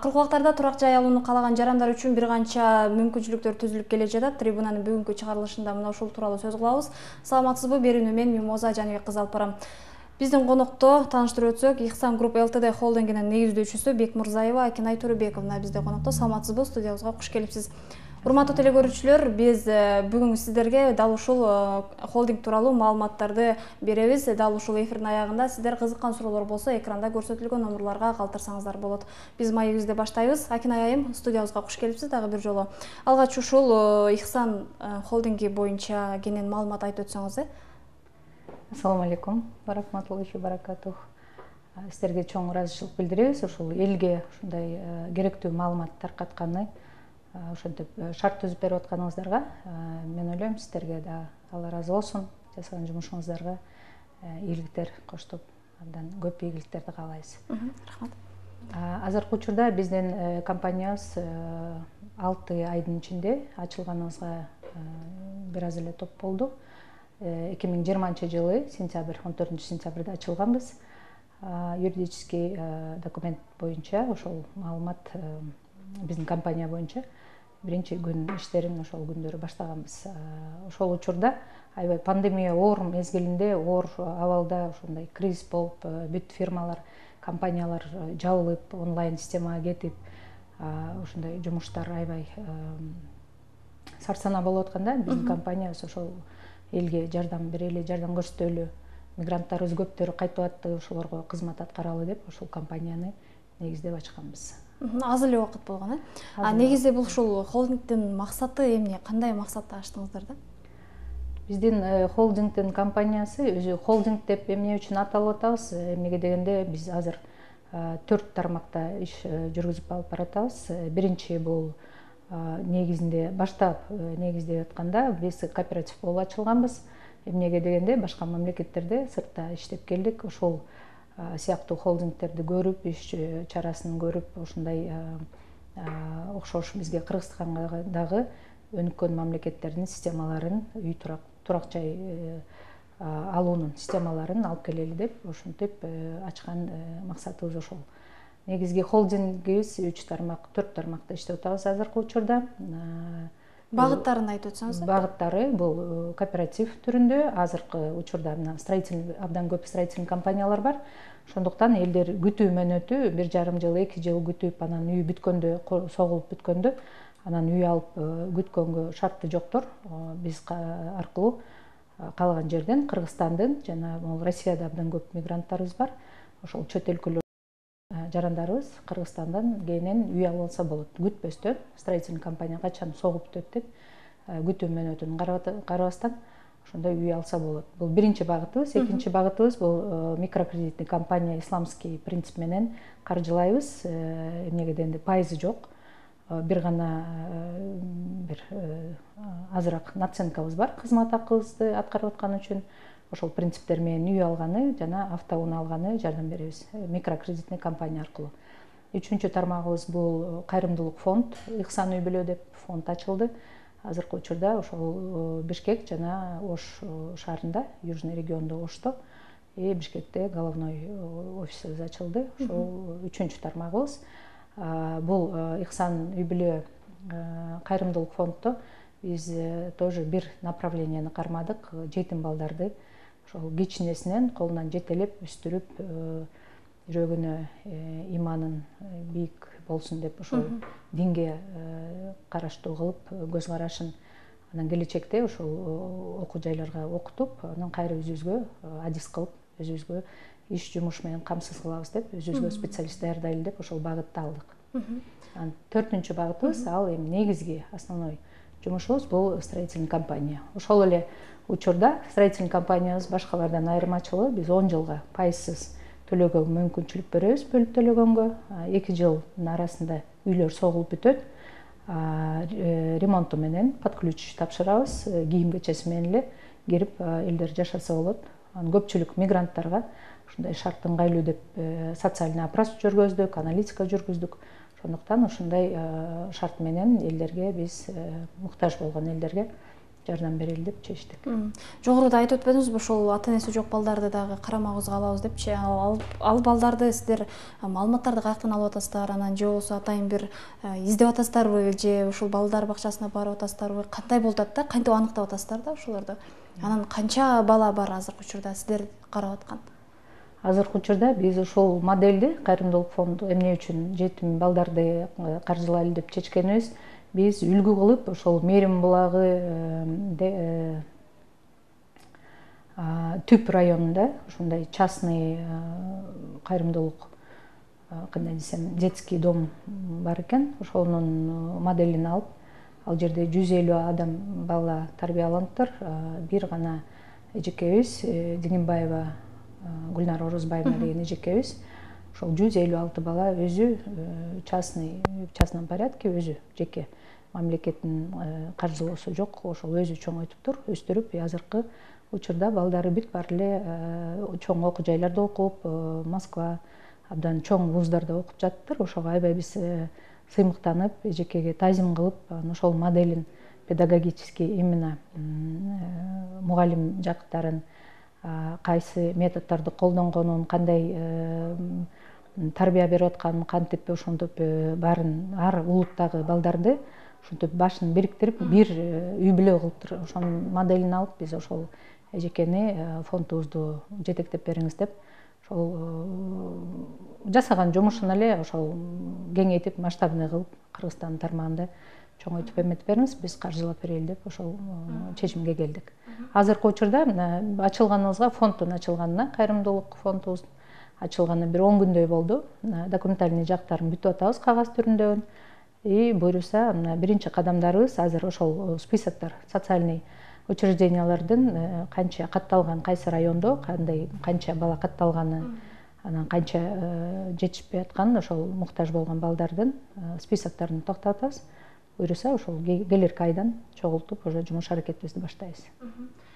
Кыргызстанда турак жай алууну каалаган жарандар үчүн бир канча мүмкүнчүлүктөр түзүлүп келе жатат. Трибунанын бүгүнкү чыгарылышында мына ушул тууралуу сөз кылабыз. Саламатсызбы? Берүүнү мен Мимоза Жаныбек кызы алып барам. Биздин конокто тааныштырып өтсөк, Ихсан Групп ЛТД холдингинин негиздөөчүсү Бекмурзаева Акинай Төрөбековна бизде конокто. Саламатсызбы? Студиябызга куш келипсиз. Урматтуу телекөрүүчүлөр, биз бүгүн сиздерге дал ушул холдинг тууралуу маалыматтарды беребиз. Дал ушул эфирдин аягында сиздер кызыккан суроолор болсо, экранда көрсөтүлгөн номурларга калтырсаңыздар болот. Биз маегибизди баштайбыз. Акинай айым, студиябызга куш келипсиз дагы бир жолу. Алгач ушул Ихсан холдинги боюнча кенен маалымат айтып өтсөңүз. Ассаламу алейкум, баракматуллахи баракатух. Сиздерге чоң ыраазычылык билдиребиз. Ушул элге ушундай керектүү маалымат таркатканы, ошентип шарт түзүп берип атканыңыздарга мен ойлойм, сиздерге да Алла ыраазы болсун. Жасаган жумушуңуздарга ийгиликтер коштоп, абдан көп ийгиликтерди каалайбыз. Рахмат. Азыркы учурда биздин компаниябыз 6 айдын ичинде ачылганыбызга бир аз эле топ болду. 2020 жылы сентябрь, 14 сентябрда ачылганбыз. Юридический документ боюнча ошол маалымат биздин компания боюнча биринчи күн иштерин ошол күндөрү баштаганбыз. Ошол учурда аябай пандемия оор мезгилинде, оор абалда ошондой кризис болуп, бүт фирмалар, компаниялар жабылып, онлайн системага кетип, ошондой жумуштар аябай сарсанаа болуп атканда, биздин компаниябыз ошол элге жардам берели, жардам көрсөтөлү, мигранттарыбыз көптөрү кайтып атты, ошолорго кызмат аткаралы деп ошол компанияны негиздеп ачканбыз. Аз эле убакыт болгон, негизде бул ушул холдингдин максаты эмне? Кандай максатта ачтыңыздар да? Биздин холдингдин компаниясы өзү холдинг деп эмне үчүн аталып атабыз? Эмнеге дегенде биз азыр 4 тармакта иш жүргүзүп алып баратабыз. Биринчи бул негизинде баштап негиздеп атканда биз кооператив болуп ачылганбыз. Эмнеге дегенде башка мамлекеттерде сыртта иштеп келдик. Ошол сыяктуу холдингтерди көрүп, иш чарасын көрүп, ушундай окшош бизге Кыргызстанга дагы өнүккөн мамлекеттердин системаларын, үй турак жай алуунун системаларын алып келели деп ошентип ачкан максатыбыз ошол. Негизги холдингибиз 3 тармак, 4 тармакта иштеп атабыз азыркы учурда. Багыттарын айтып өтсөңүз. Багыттары бул кооператив түрүндө. Азыркы учурда строительный, абдан көп строительный компаниялар бар. Ошондуктан элдер күтүү мөөнөтү 1,5 жыл, 2 жыл күтүп, анан үй бүткөндө, согулуп бүткөндө, анан үй алып күткөнгө шарты жоктор. Биз аркылуу каалаган жерден Кыргызстандын жана Россияда абдан көп мигранттарыбыз бар. Ошол чет өлкөлөр жарандарыбыз Кыргызстандан кенен үй алып алса болот. Күтпөстөн строительный компания качан согуп бүтөт деп күтүү мөөнөтүн карабастан ошондой үй алса болот. Бул биринчи багытыбыз. Экинчи багытыбыз бул микрокредитный компания исламский принцип менен каржылайбыз. Эмнеге дегенде пайызы жок. Бир гана бир азыраак наценкабыз бар кызмат акыбызды аткарып аткан үчүн. Ошол принциптер менен үй алганы жана автоунаа алганы жардам беребиз микрокредитный компания аркылуу. Үчүнчү тармагыбыз бул кайрымдуулук фонд, Ихсан үй бүлө деп фонд ачылды. Азыркы учурда ошол Бишкек жана Ош шаарында, Южный региондо Ошто, Бишкекте головной офисибиз ачылды. Ошол үчүнчү тармагыбыз. Бул Ихсан үй бүлө кайрымдуулук фонддо биз тоже бир направленияны кармадык. Жетим балдарды ошол кичинесинен колунан жетелеп өстүрүп, жүрөгүнө иманын бийик болсун деп ошол динге караштуу кылып, көз карашын анан келечекте ошол окуу жайларга окутуп, анан кайра өзүбүзгө адис кылып, өзүбүзгө иш жумуш менен камсыз кылабыз деп, өзүбүзгө специалист даярдайлы деп ошол багытты алдык. Анан 4-үнчү багытыбыз, ал эми негизги основной жумушубуз бул строительный компания. Ошол эле учурда строительный компаниябыз башкалардан айырмачылыгы, биз 10 жылга пайызсыз төлөөгө мүмкүнчүлүк беребиз, бөлүп төлөгөнгө. 2 жылдын арасында үйлөр согулуп бүтөт. Ремонту менен под ключ тапшырабыз, кийим кечеси менен эле кирип элдер жашаса болот. Анан көпчүлүк мигранттарга ушундай шарт ыңгайлуу деп социальный опрос жүргөздүк, аналитика жүргүздүк. Ошондуктан ушундай шарт менен элдерге биз муктаж болгон элдерге жардам берели деп чечтик. Жогоруда айтып өтпөдүңүзбү, ошол ата энеси жок балдарды дагы карамагыбызга алабыз депчи. Ал балдарды сиздер маалыматтарды каяктан алып атасыздар, анан же болбосо атайын бир издеп атасыздарбы, же ушул балдар бакчасына барып атасыздарбы? Кандай болуп атат да? Кантип аныктап атасыздар да ошолорду? Анан канча бала бар азыркы учурда сиздер карап аткан? Азыркы учурда биз ушул модельди Кайрымдуулук фонду эмне үчүн жетим балдарды каржылайлы деп чечкенибиз, биз үлгү кылып ошол Мерим булагы Түп районунда ушундай частный кайрымдуулук, кандай десем, детский дом бар экен. Ошонун моделин алып, ал жерде 150 адам бала тарбияланыптыр. Бир гана эжекебиз, Дигимбаева Гүлнар Орозбаевна деген эжекебиз, ошол 156 бала өзү частном порядке, өзү жеке, мамлекеттин каржылоосу жок, ошол өзү чоңойтуптур, өстүрүп, азыркы учурда балдары бүт баары эле чоң окуу жайларда окуп, Москва, абдан чоң вуздарда окуп жатыптыр. Ошого аябай биз сыймыктанып, эжекеге тазим кылып, ошол моделин педагогический именно мугалим жактарын, кайсы методдорду колдонгонун, кандай тарбия берип атканын, кантип ошентип баарын ар улуттагы балдарды ушинтип башын бириктирип бир үй бүлө кылыптыр. Ошонун моделин алып биз ошол эжекени фондубузду жетектеп бериңиз деп ошол жасаган жумушун эле ошол кеңейтип, масштабный кылып, Кыргызстандын тармагында чоңойтуп эметип бериңиз, биз каржылап берели деп ошол чечимге келдик. Азыркы учурда ачылганыбызга, фонддун ачылганына, Кайрымдуулук фондубуздун ачылганына бир 10 күндөй болду. Документальный жактарын бүтүп атабыз, кагаз түрүндө. Буюрса, биринчи кадамдарыбыз азыр ошол списоктор, социальный учреждениялардын канча катталган, кайсы райондо канча бала катталганы, анан канча жетишпей аткан ошол муктаж болгон балдардын списокторун токтотабыз. Буюрса, ошол келерки айдан чогултуп, уже жумуш аракетибизди баштайбыз.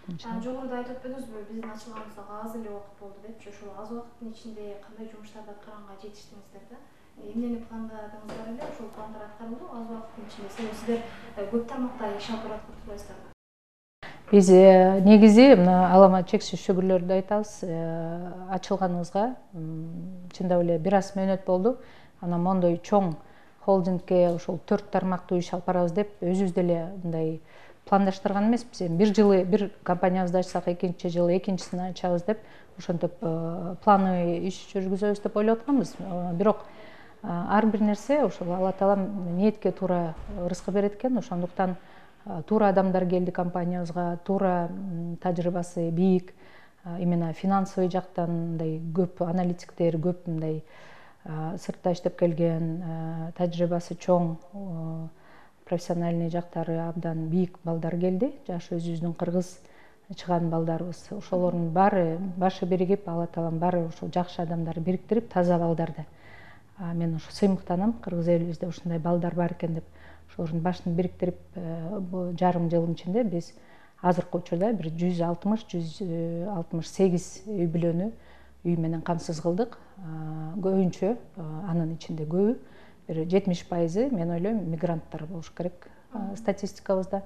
Жогоруда айтып өтпөдүңүзбү, биздин ачылганыбызга аз эле убакыт болду депчи. Ошол аз убакыттын ичинде кандай жумуштарды аткаганга жетиштиңиздер да? Эмнени пландадыңыздар эле? Ошол пландар аткарылды аз убакыттын ичинде? Сиздер көп тармакта иш алып бараткан турбайсыздарбы? Биз негизи алама чексиз шүгүрлөрдү айтабыз. Ачылганыбызга чындап эле бир аз мөөнөт болду. Анан мондой чоң холдингке ошол 4 тармактуу иш алып барабыз деп өзүбүз деле мындай пландаштырган эмеспиз. Бир жылы бир компаниябызды ачсак, экинчи жылы экинчисин ачабыз деп ошентип плановый иш жүргүзөбүз деп ойлоп атканбыз. Бирок ар бир нерсе ошол Алла таалам ниетке туура ырыскы берет экен. Ошондуктан туура адамдар келди компаниябызга, туура тажрыйбасы бийик, именно финансовый жактан мындай көп аналитиктер, көп мындай сыртта иштеп келген, тажрыйбасы чоң, профессиональный жактары абдан бийик балдар келди. Жаш өзүбүздүн кыргыз чыган балдарыбыз. Ошолордун баары башы биригип, Алла таалам баары ошол жакшы адамдарды бириктирип, таза балдарды. Мен ошо сыймыктанам, кыргыз элибизде ушундай балдар бар экен деп. Ошолордун башын бириктирип, бул жарым жылдын ичинде биз азыркы учурда бир 160-168 үй бүлөнү үй менен камсыз кылдык. Көбүнчө, анын ичинде көбү, бир 70% мен ойлойм мигранттар болуш керек статистикабызда.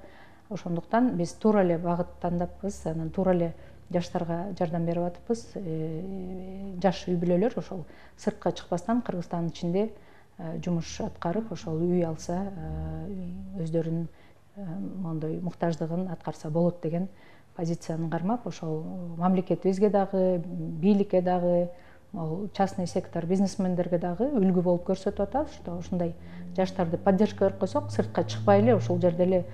Ошондуктан биз туура эле багыт тандаппыз, анан туура эле жаштарга жардам берип атыппыз. Жаш үй бүлөлөр ошол сыртка чыкпастан Кыргызстандын ичинде жумуш аткарып, ошол үй алса, өздөрүнүн мондой муктаждыгын аткарса болот деген позицияны кармап, ошол мамлекетибизге дагы, бийликке дагы, частный сектор бизнесмендерге дагы үлгү болуп көрсөтүп атабыз, что ушундай жаштарды поддержка берип койсок, сыртка чыкпай эле ошол жерде эле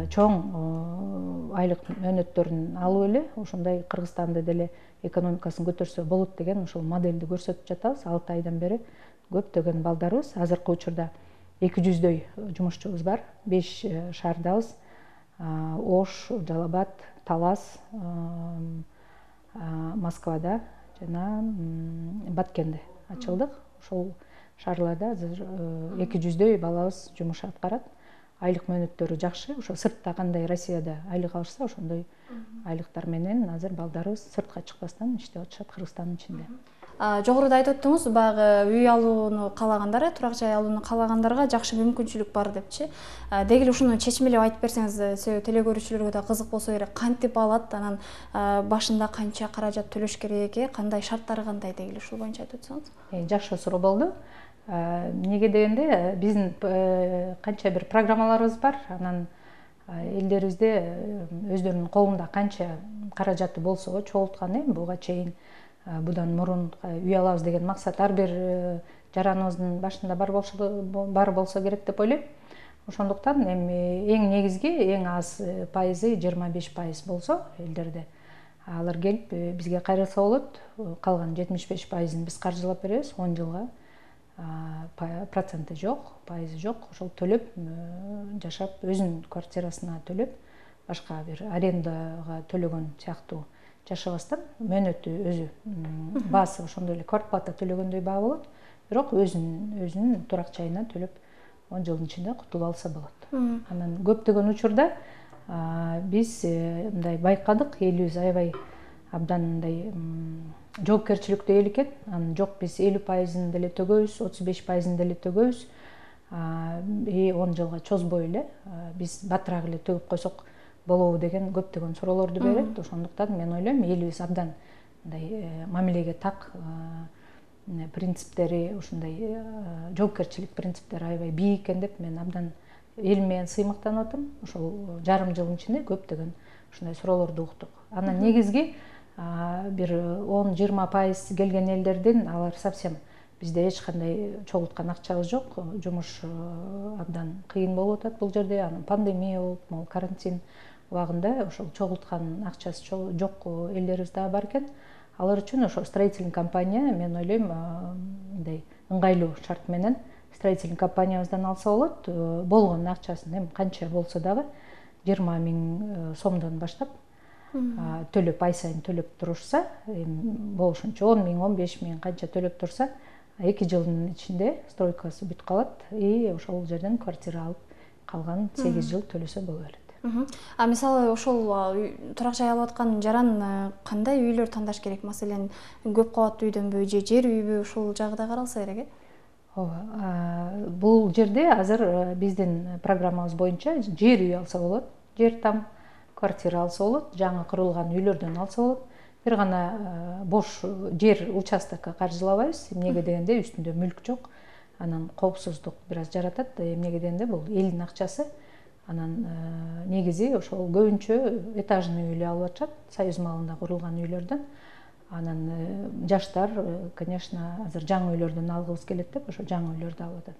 чоң айлык мөөнөттөрүн алып эле ошондой Кыргызстанды деле экономикасын көтөрсө болот деген ошол модельди көрсөтүп жатабыз. 6 айдан бери көптөгөн балдарыбыз, азыркы учурда 200дөй жумушчубуз бар. 5 шаардабыз: Ош, Жалал Абад, Талас, Москвада жана Баткенде ачылдык. Ошол шаарларда азыр 200дөй балабыз жумуш аткарат. Айлык мөөнөттөрү жакшы. Ошо сыртта кандай Россияда айлык алышса, ошондой айлыктар менен азыр балдарыбыз сыртка чыкпастан иштеп атышат Кыргызстандын ичинде. Жогоруда айтып өттүңүз, баягы үй алууну каалагандар, турак жай алууну каалагандарга жакшы мүмкүнчүлүк бар депчи. Деги эле ушуну чечмелеп айтып берсеңиз, себеби теле көрүүчүлөргө да кызык болсо керек. Кантип алат, анан башында канча каражат төлөш керек, кандай шарттары кандай, деги эле ушул боюнча айтып өтсөңүз. Жакшы суроо болду. Эмнеге дегенде, биздин канча бир программаларыбыз бар. Анан элдерибизде өздөрүнүн колунда канча каражаты болсо, чогулткан буга чейин, будан мурун үй алабыз деген максат ар бир жараныбыздын башында бар болсо керек деп ойлойм. Ошондуктан эми эң негизги, эң аз пайызы 25% болсо элдерде, алар келип бизге кайрылса болот. Калган 75%ын биз каржылап беребиз 10 жылга. Проценти жок, пайызы жок. Ошол төлөп жашап, өзүнүн квартирасына төлөп, башка бир арендага төлөгөн сыяктуу жашабастан, мөөнөтү өзү баасы ошондой эле квартплата төлөгөндөй баа болот. Бирок өзүнүн турак жайына төлөп 10 жылдын ичинде кутулуп алса болот. Анан көптөгөн учурда биз мындай байкадык, элибиз аябай абдан мындай жоопкерчиликтүү эл экен. Анан жок, биз 50%-ын деле төгөбүз, 35%-ын деле төгөбүз. 10 жылга чозбой эле биз батыраак эле төгүп койсок болобу деген көптөгөн суроолорду берет. Ошондуктан мен ойлойм, элибиз абдан мындай мамилеге так, принциптери, ушундай жоопкерчилик принциптери аябай бий экен деп мен абдан элим менен сыймыктанып атам. Ошол жарым жылдын ичинде көптөгөн ушундай суроолорду уктук. Анан негизги бир 10-20% келген элдердин, алар совсем бизде эч кандай чогулткан акчабыз жок, жумуш абдан кыйын болуп атат бул жерде. Анан пандемия болуп, могу карантин убагында ошол чогулткан акчасы жок элдерибиз дагы бар экен. Алар үчүн ошо строительный компания, мен ойлойм, мындай ыңгайлуу шарт менен строительный компаниябыздан алса болот. Болгон акчасын эми канча болсо дагы 20 000 сомдон баштап төлөп, ай сайын төлөп турушса, болушунча 10 000, 15 000 канча төлөп турса, 2 жылдын ичинде стройкасы бүтүп калат, ошол жерден квартира алып, калган 8 жыл төлөсө боло берет. Мисалы ошол турак жай алып аткан жаран кандай үйлөр тандаш керек? Маселен, көп кабаттуу үйдөнбү, же жер үйбү, ушул жагы да каралса керек. Ооба, бул жерде азыр биздин программабыз боюнча жер үй алса болот, жер там квартира алса болот, жаңы курулган үйлөрдөн алса болот. Бир гана бош жер участокко каржылабайбыз. Эмнеге дегенде, үстүндө мүлк жок. Анан коопсуздук бир аз жаратат. Эмнеге дегенде, бул элдин акчасы. Анан негизи ошол көбүнчө этажный үйлө алып атышат, союз маалында курулган үйлөрдөн. Анан жаштар, конечно, азыр жаңы үйлөрдөн алгыбыз келет деп, ошо жаңы үйлөрдү алып атат.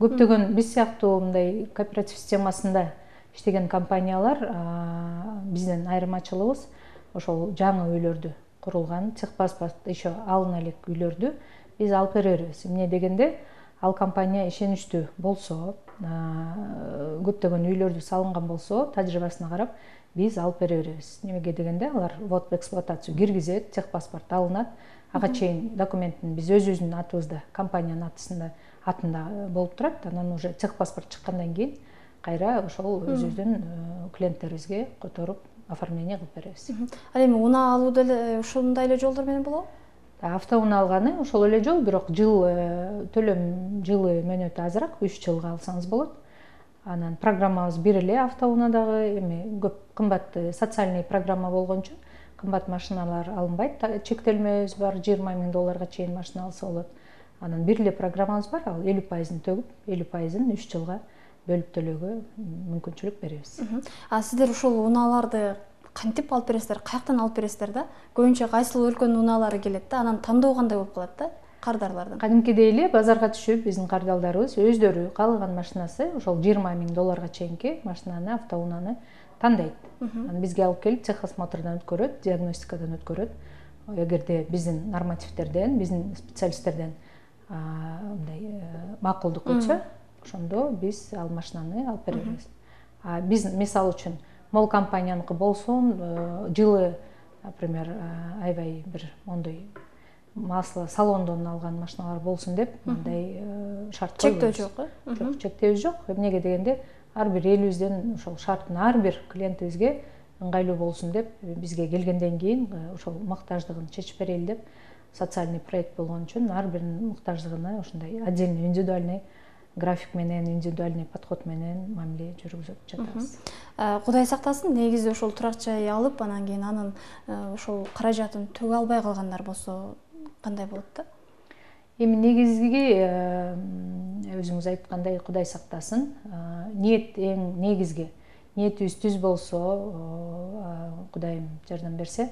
Көптөгөн биз сыяктуу мындай кооператив системасында иштеген компаниялар, биздин айырмачылыгыбыз ошол жаңы үйлөрдү курулган, техпаспорт еще алына элек үйлөрдү биз алып беребиз. Эмне дегенде, ал компания ишеничтүү болсо, көптөгөн үйлөрдү салынган болсо, тажрыйбасына карап биз алып бере беребиз. Немеге дегенде, алар вот в эксплуатацию киргизет, техпаспорт алынат, ага чейин документин биз өзүбүздүн атыбызда, компаниянын атында болуп турат. Анан уже техпаспорт чыккандан кийин кайра ошол өзүбүздүн клиенттерибизге которуп оформление кылып беребиз. Ал эми унаа алуу деле ушундай эле жолдор менен болобу? Автоунаа алганы ошол эле жол, бирок төлөм жылы мөөнөтү азыраак, 3 жылга алсаңыз болот. Анан программабыз бир эле автоунаадагы, эми көп кымбат социальный программа болгончо кымбат машиналар алынбайт. Чектелмебиз бар, $20,000 чейин машина алса болот. Анан бир эле программабыз бар, ал 50%-ын төгүп, 50%-ын 3 жылга бөлүп төлөөгө мүмкүнчүлүк беребиз. Сиздер ушул унааларды кантип алып бересиздер, каяктан алып бересиздер да? Көбүнчө кайсыл өлкөнүн унаалары келет да, анан тандоо кандай болуп калат да? Кардарлардан. Кадимкидей эле базарга түшүп, биздин кардалдарыбыз өздөрү каалаган машинасы, ошол $20,000 чейинки машинаны, автоунааны тандайт. Анан бизге алып келип техосмотрдан өткөрөт, диагностикадан өткөрөт. Эгерде биздин нормативдерден, биздин специалисттерден мындай макулдук өтсө, ошондо биз ал машинаны алып беребиз. Биз мисалы үчүн мол компанияныкы болсун, жылы, например, аябай бир мондой масло салондон алган машиналар болсун деп, мындай шарт чектөө жок, Жок, чектөөбүз жок. Эмнеге дегенде, ар бир элибизден ошол шарттын ар бир клиентибизге ыңгайлуу болсун деп, бизге келгенден кийин ошол мактаждыгын чечип берели деп, социальный проект болгон үчүн ар биринин муктаждыгына ушундай отдельный индивидуальный график менен, индивидуальный подход менен мамиле жүргүзүп жатабыз. Кудай сактасын, негизи ошол турак жай алып, анан кийин анын ошол каражатын төгө албай калгандар болсо кандай болот да? Эми негизги өзүңүз айткандай Кудай сактасын, ниет эң негизги. Ниетибиз түз болсо, Кудайым жардам берсе,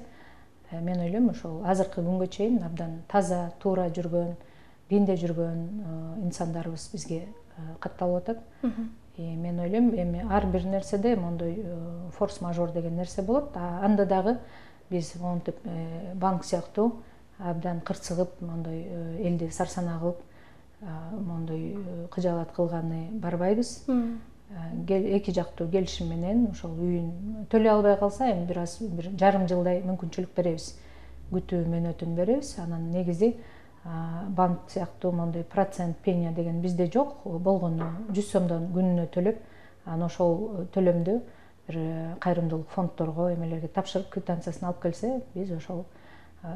мен ойлойм ошол азыркы күнгө чейин абдан таза, туура жүргөн, динде жүргөн инсандарыбыз бизге катталып атат. Мен ойлойм, эми ар бир нерседе мондой форс-мажор деген нерсе болот. Анда дагы биз монтип банк сыяктуу абдан кырсыгып, мондой элди сарсанаа кылып, мондой кыжаалат кылганы барбайбыз. Эки жактуу келишим менен ошол үйүн төлөй албай калса, эми бир жарым жылдай мүмкүнчүлүк беребиз. Күтүү мөөнөтүн беребиз. Анан негизи банк сыяктуу мондой процент, пеня деген бизде жок. Болгону 100 сомдон күнүнө төлөп, анан ошол төлөмдү бир кайрымдуулук фонддорго, эмелерге тапшырып, квитанциясын алып келсе, биз ошол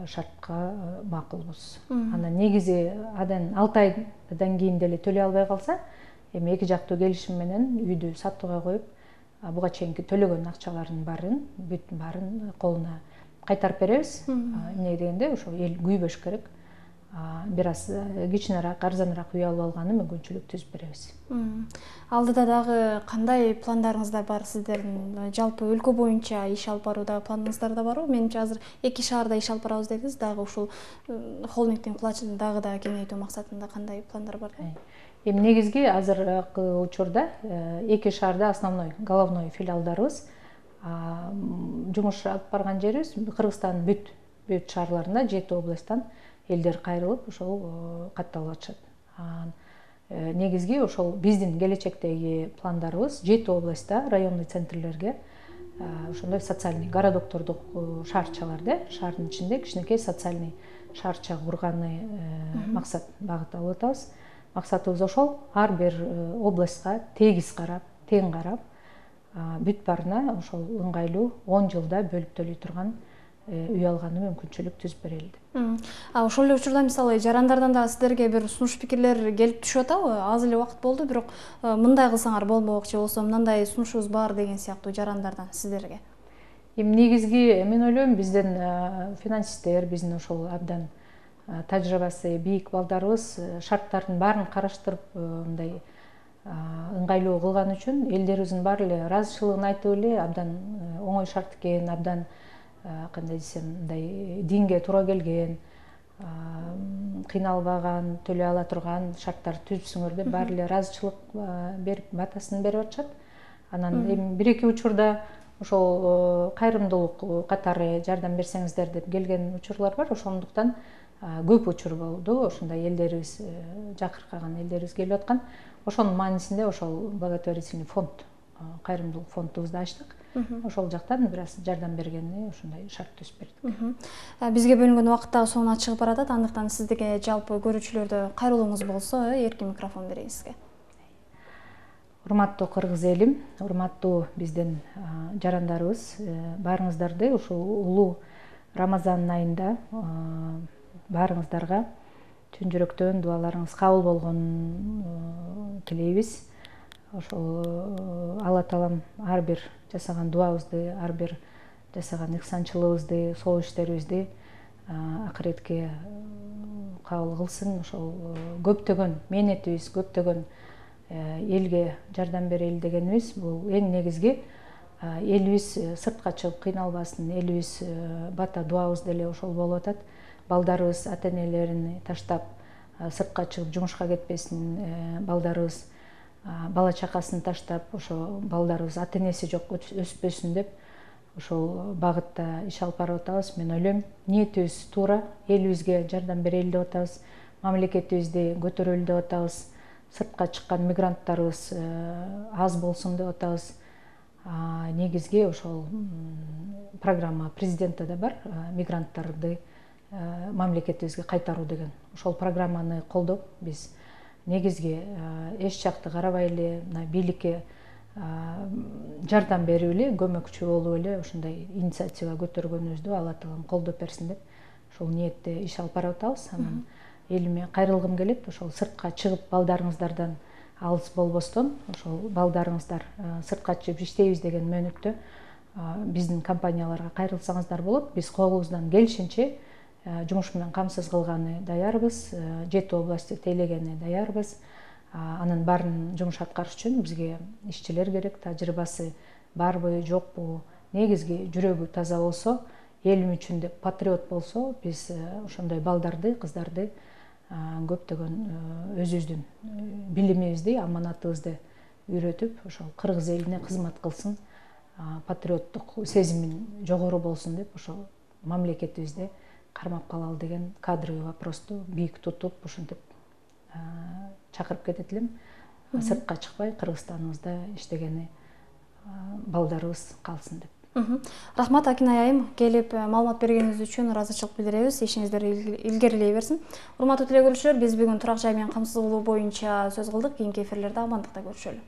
шартка макулбуз. Анан негизи адан 6 айдан кийин деле төлөй албай калса, эми эки жактуу келишим менен үйдү сатууга коюп, буга чейинки төлөгөн акчаларын баарын колуна кайтарып беребиз. Эмне дегенде, ошо эл күйбөш керек. Бир аз кичинераак, арзаныраак үй алып алганы мүмкүнчүлүк түзүп беребиз. Алдыда дагы кандай пландарыңыздар бар сиздердин? Жалпы өлкө боюнча иш алып баруудагы планыңыздар да барбы? Менимче азыр 2 шаарда иш алып барабыз дедиңиз, дагы ушул холдингдин кулачын дагы да кеңейтүү максатында кандай пландар бар? Эми негизги азыркы учурда 2 шаарда основной, головной филиалдарыбыз. Жумуш алып барган жерибиз Кыргызстандын бүт шаарларында 7 областтан элдер кайрылып, ошол катталып атышат. Негизги ошол биздин келечектеги пландарыбыз 7 областта районный центрлерге ошондой социальный городоктордук шаарчаларды, шаардын ичинде кичинекей социальный шаарча курганы максат багыт алып атабыз. Максатыбыз ошол ар бир областка тегиз карап, тең карап, бүт баарына ошол ыңгайлуу 10 жылда бөлүп төлөй турган үй алганы мүмкүнчүлүк түзүп берели деп. Ошол эле учурда мисалы жарандардан да сиздерге бир сунуш пикирлер келип түшүп атабы? Аз эле убакыт болду, бирок мындай кылсаңар болмок же болсо мындай сунушубуз бар деген сыяктуу жарандардан сиздерге. Эми негизги мен ойлойм биздин финансисттер, биздин ошол абдан тажрыйбасы бийик балдарыбыз шарттардын баарын караштырып, мындай ыңгайлуу кылган үчүн элдерибиздин баары эле ыраазычылыгын айтып эле абдан оңой шарт экен, абдан кандай десем, мындай динге туура келген, кыйналбаган, төлөй ала турган шарттар түзүпсүңөр деп баары эле ыраазычылык берип, батасын берип атышат. Анан эми бир-эки учурда ошол кайрымдуулук катары жардам берсеңиздер деп келген учурлар бар. Ошондуктан көп учур болду. Ошондой элдерибиз, жакыркаган элдерибиз келип аткан. Ошонун маанисинде ошол благотворительный фонд, кайрымдуулук фондубузду ачтык. Ошол жактан бир аз жардам бергени ошондой шарт түзүп бердик. Бизге бөлүнгөн убакыт дагы соңуна чыгып баратат. Андыктан сиздерге жалпы көрүүчүлөрдө кайрылууңуз болсо, эркин микрофон берейин сизге. Урматтуу кыргыз элим, урматтуу биздин жарандарыбыз, баарыңыздарды ушул улуу Рамазан айында баарыңыздарга чын жүрөктөн дуаларыңыз кабыл болгонун тилейбиз. Ошол Алла таалам ар бир жасаган дуабызды, ар бир жасаган ыксанчылыгыбызды, соо иштерибизди акыретке кабыл кылсын. Ошол көптөгөн мээнетибиз, көптөгөн элге жардам берели дегенибиз бул эң негизги. Элибиз сыртка чыгып кыйналбасын, элибиз бата дуабыз деле ошол болуп атат. Балдарыбыз ата-энелерин таштап сыртка чыгып жумушка кетпесин, балдарыбыз бала чакасын таштап, ошо балдарыбыз ата-энеси жок өспөсүн деп ошол багытта иш алып барып атабыз. Мен ойлойм, ниетибиз туура, элибизге жардам берели деп атабыз, мамлекетибизди көтөрөлү деп атабыз, сыртка чыккан мигранттарыбыз аз болсун деп атабыз. Негизги ошол программа президентте да бар, мигранттарды мамлекетибизге кайтаруу деген. Ошол программаны колдоп биз негизги эч жакты карабай эле бийликке жардам берип эле, көмөкчү болуп эле ушундай инициатива көтөргөнүбүздү Алла таалам колдоп берсин деп ошол ниетте иш алып барып атабыз. Анан элиме кайрылгым келет, ошол сыртка чыгып балдарыңыздардан алыс болбостон, ошол балдарыңыздар сыртка чыгып иштейбиз деген мөөнөттө биздин компанияларга кайрылсаңыздар болот. Биз колубуздан келишинче жумуш менен камсыз кылганы даярбыз, 7 областтı тейлегени даярбыз. Анын баарын жумуш аткарыш үчүн бизге ишчилер керек, тажрыйбасы барбы, жокпу, негизги жүрөгү таза болсо, элим үчүн деп патриот болсо, биз ошондой балдарды, кыздарды көптөгөн өзүбүздүн билимибизди, аманатыбызды үйрөтүп, ошол кыргыз элине кызмат кылсын, патриоттук сезимин жогору болсун деп ошол мамлекетибизде кармап калалы деген кадровый вопросту бийик тутуп, ушинтип чакырып кетет элем. Сыртка чыкпай Кыргызстаныбызда иштегени балдарыбыз калсын деп. Рахмат Акинай айым, келип маалымат бергениңиз үчүн ыраазычылык билдиребиз. Ишиңиздер илгерилей берсин. Урматтуу телекөрүүчүлөр, биз бүгүн турак жай менен камсыз кылуу боюнча сөз кылдык. Кийинки эфирлерде амандыкта көрүшөлү.